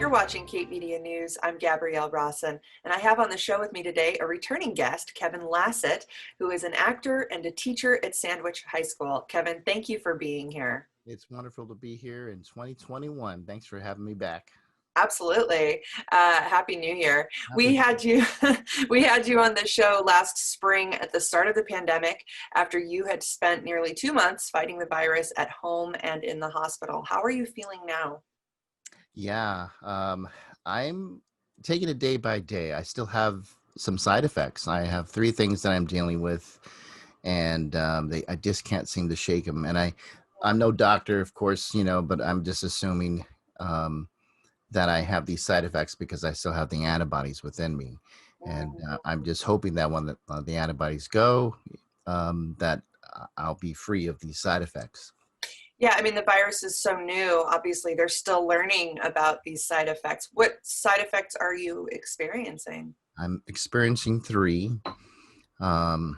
You're watching Cape Media News. I'm Gabrielle Rawson, and I have on the show with me today a returning guest, Kevin Lassett, who is an actor and a teacher at Sandwich High School. Kevin, thank you for being here. It's wonderful to be here in 2021. Thanks for having me back. Absolutely. Happy New Year. Happy We New had you we had you on the show last spring at the start of the pandemic after you had spent nearly 2 months fighting the virus at home and in the hospital. How are you feeling now? Yeah, I'm taking it day by day. I still have some side effects. I have three things that I'm dealing with, and I just can't seem to shake them. And I'm no doctor, of course, but I'm just assuming um, that I have these side effects because I still have the antibodies within me. And I'm just hoping that when the antibodies go, that I'll be free of these side effects. Yeah, I mean, the virus is so new. Obviously, they're still learning about these side effects. What side effects are you experiencing? I'm experiencing three: um,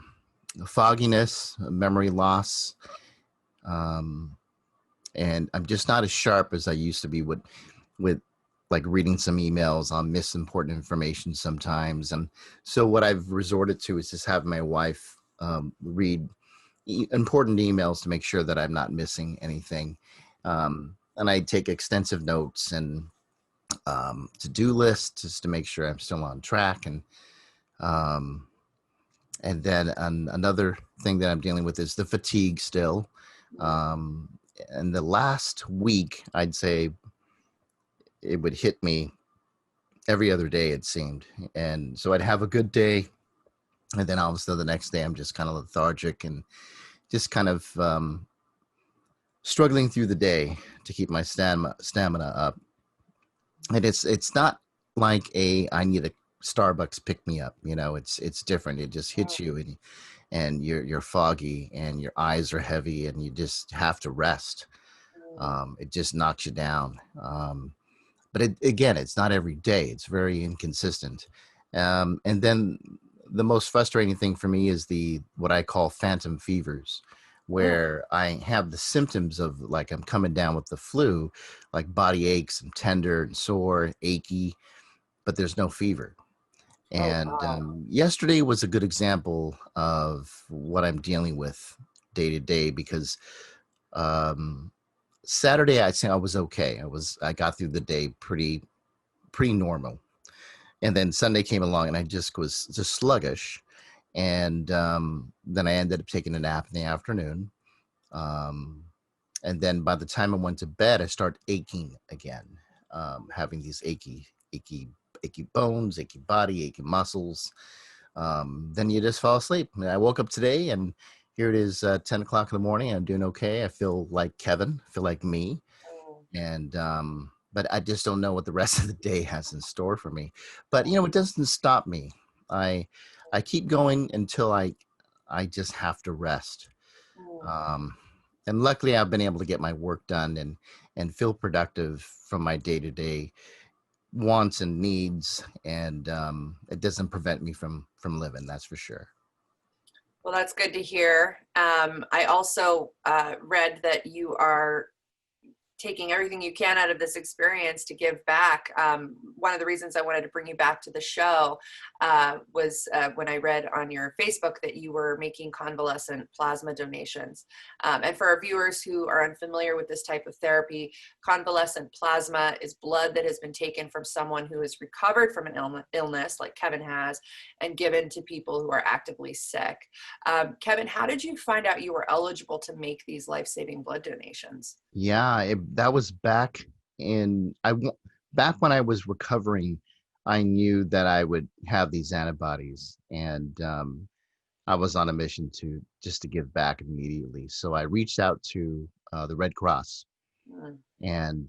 fogginess, memory loss, um, and I'm just not as sharp as I used to be with like reading some emails. I'll miss important information sometimes, and so what I've resorted to is just having my wife read important emails to make sure that I'm not missing anything. And I take extensive notes and to-do lists just to make sure I'm still on track. Um, and then another thing that I'm dealing with is the fatigue still. Um, and the last week, I'd say it would hit me every other day, it seemed. And so I'd have a good day. And then all of a sudden the next day, I'm just kind of lethargic and just kind of struggling through the day to keep my stamina up. And it's not like I need a Starbucks pick me up. It's different. It just hits you and you're foggy and your eyes are heavy and you just have to rest. It just knocks you down. But again, it's not every day. It's very inconsistent. And then the most frustrating thing for me is what I call phantom fevers, where I have the symptoms of like I'm coming down with the flu, like body aches, I'm tender and sore, achy, but there's no fever. Oh, And wow. yesterday was a good example of what I'm dealing with day to day because um, Saturday I'd say I was okay. I got through the day pretty normal. And then Sunday came along and I just was just sluggish. And then I ended up taking a nap in the afternoon. Um, and then by the time I went to bed, I started aching again, having these achy bones, achy body, achy muscles. Then you just fall asleep. And I woke up today and here it is 10 o'clock in the morning. I'm doing okay. I feel like Kevin, I feel like me. And but I just don't know what the rest of the day has in store for me. But it doesn't stop me. I I keep going until I just have to rest. Um, and luckily, I've been able to get my work done and feel productive from my day to day wants and needs, and it doesn't prevent me from living. That's for sure. Well, that's good to hear. I also read that you are taking everything you can out of this experience to give back. One of the reasons I wanted to bring you back to the show was when I read on your Facebook that you were making convalescent plasma donations. And for our viewers who are unfamiliar with this type of therapy, convalescent plasma is blood that has been taken from someone who has recovered from an illness like Kevin has and given to people who are actively sick. Kevin, how did you find out you were eligible to make these life-saving blood donations? Yeah, that was back when I was recovering. I knew that I would have these antibodies, and I was on a mission to give back immediately. So I reached out to the Red Cross, Mm. and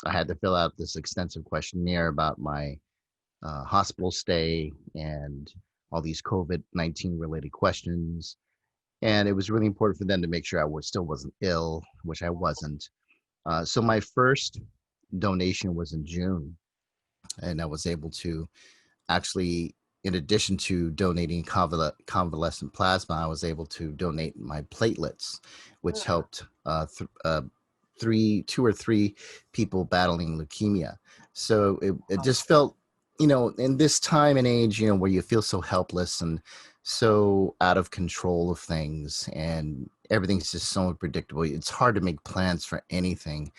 I had to fill out this extensive questionnaire about my hospital stay and all these COVID-19 related questions. And it was really important for them to make sure still wasn't ill, which I wasn't. So my first donation was in June, and I was able to actually, in addition to donating convalescent plasma, I was able to donate my platelets, which helped two or three people battling leukemia. So it just felt, in this time and age, where you feel so helpless and so out of control of things, and everything's just so unpredictable. It's hard to make plans for anything.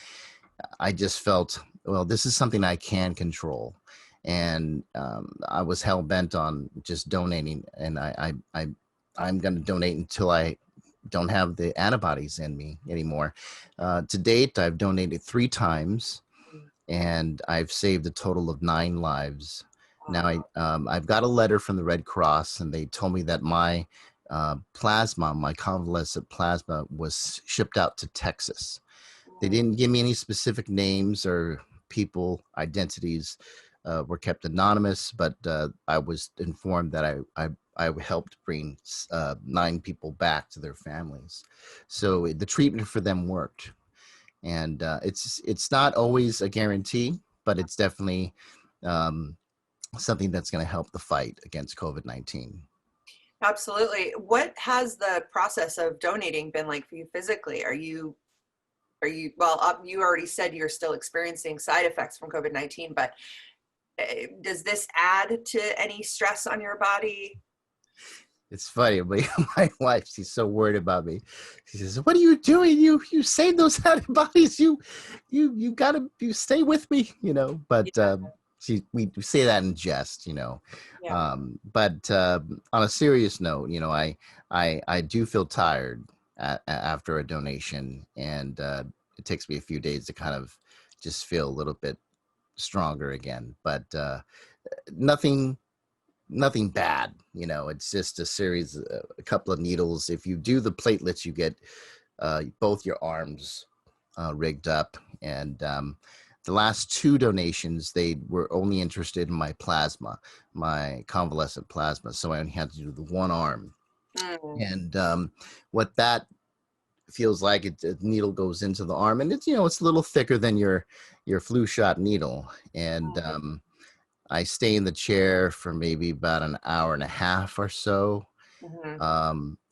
I just felt, well, this is something I can control. And I was hell bent on just donating. And I'm going to donate until I don't have the antibodies in me anymore. To date, I've donated 3 times, and I've saved a total of 9 lives. Now, I've got a letter from the Red Cross, and they told me that my plasma, my convalescent plasma, was shipped out to Texas. They didn't give me any specific names or people, identities were kept anonymous, but I was informed that I helped bring 9 people back to their families. So the treatment for them worked. And it's not always a guarantee, but it's definitely something that's going to help the fight against COVID-19. Absolutely. What has the process of donating been like for you physically? Well, you already said you're still experiencing side effects from COVID-19, but does this add to any stress on your body? It's funny, but my wife, she's so worried about me. She says, "What are you doing? You saved those antibodies. You gotta stay with me, But Yeah. we say that in jest, Yeah. But on a serious note, I do feel tired after a donation, and it takes me a few days to kind of just feel a little bit stronger again. But nothing bad, it's just a couple of needles. If you do the platelets, you get both your arms rigged up. And the last 2 donations, they were only interested in my plasma, my convalescent plasma, so I only had to do the one arm. And what that feels like, a needle goes into the arm, and it's a little thicker than your flu shot needle. And I stay in the chair for maybe about an hour and a half or so.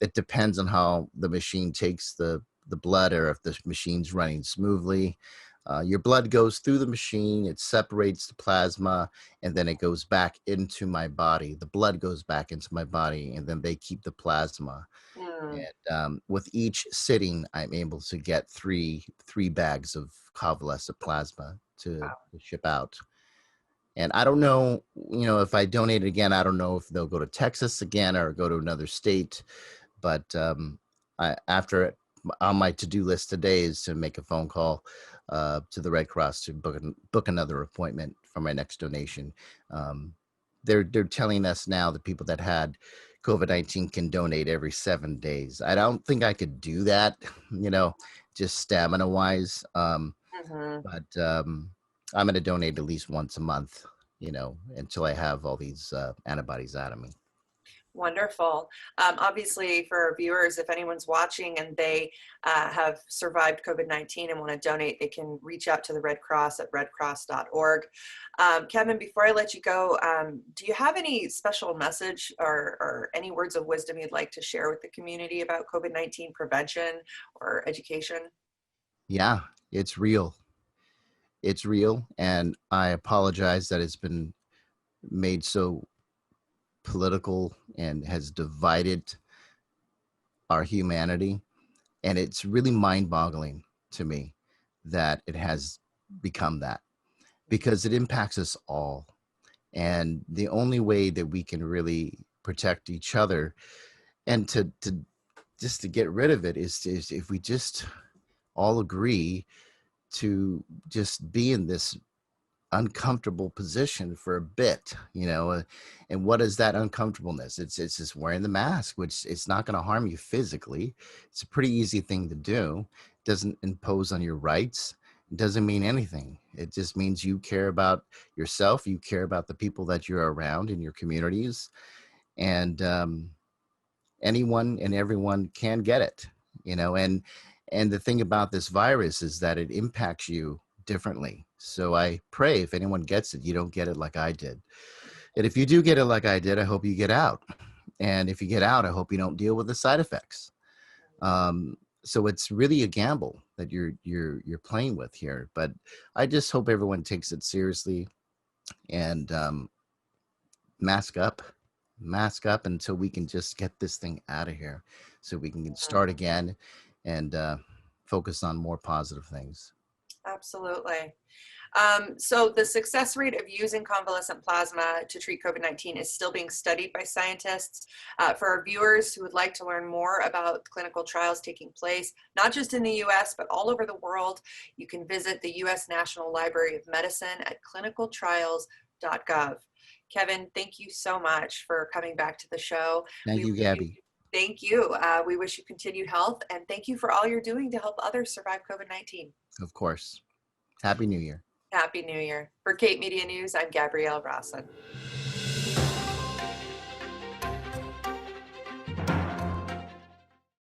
It depends on how the machine takes the blood, or if the machine's running smoothly. Your blood goes through the machine, it separates the plasma, and then it goes back into my body. The blood goes back into my body, and then they keep the plasma. And with each sitting, I'm able to get three bags of convalescent plasma to ship out. And I don't know, if I donate it again, I don't know if they'll go to Texas again or go to another state. But on my to-do list today is to make a phone call to the Red Cross to book another appointment for my next donation. They're telling us now that people that had COVID-19 can donate every 7 days. I don't think I could do that, just stamina-wise. But I'm going to donate at least once a month, until I have all these antibodies out of me. Wonderful. Obviously, for our viewers, if anyone's watching and they have survived COVID-19 and want to donate, they can reach out to the Red Cross at redcross.org. Kevin, before I let you go, do you have any special message or any words of wisdom you'd like to share with the community about COVID-19 prevention or education? Yeah, it's real. It's real. And I apologize that it's been made so political and has divided our humanity. And it's really mind-boggling to me that it has become that, because it impacts us all. And the only way that we can really protect each other and to just to get rid of it is if we just all agree to just be in this uncomfortable position for a bit, and what is that uncomfortableness? It's just wearing the mask, which it's not going to harm you physically. It's a pretty easy thing to do. It doesn't impose on your rights. It doesn't mean anything. It just means you care about yourself. You care about the people that you're around in your communities, and anyone and everyone can get it, and the thing about this virus is that it impacts you differently. So I pray if anyone gets it, you don't get it like I did. And if you do get it like I did, I hope you get out. And if you get out, I hope you don't deal with the side effects. so it's really a gamble that you're playing with here. But I just hope everyone takes it seriously and mask up, mask up until we can just get this thing out of here, so we can Mhm. start again and focus on more positive things. Absolutely. So the success rate of using convalescent plasma to treat COVID-19 is still being studied by scientists. For our viewers who would like to learn more about clinical trials taking place, not just in the US, but all over the world, you can visit the US National Library of Medicine at clinicaltrials.gov. Kevin, thank you so much for coming back to the show. Thank We you, wish you Gabby. Thank you. We wish you continued health, and thank you for all you're doing to help others survive COVID-19. Of course. Happy New Year. Happy New Year. For Cape Media News, I'm Gabrielle Rosson.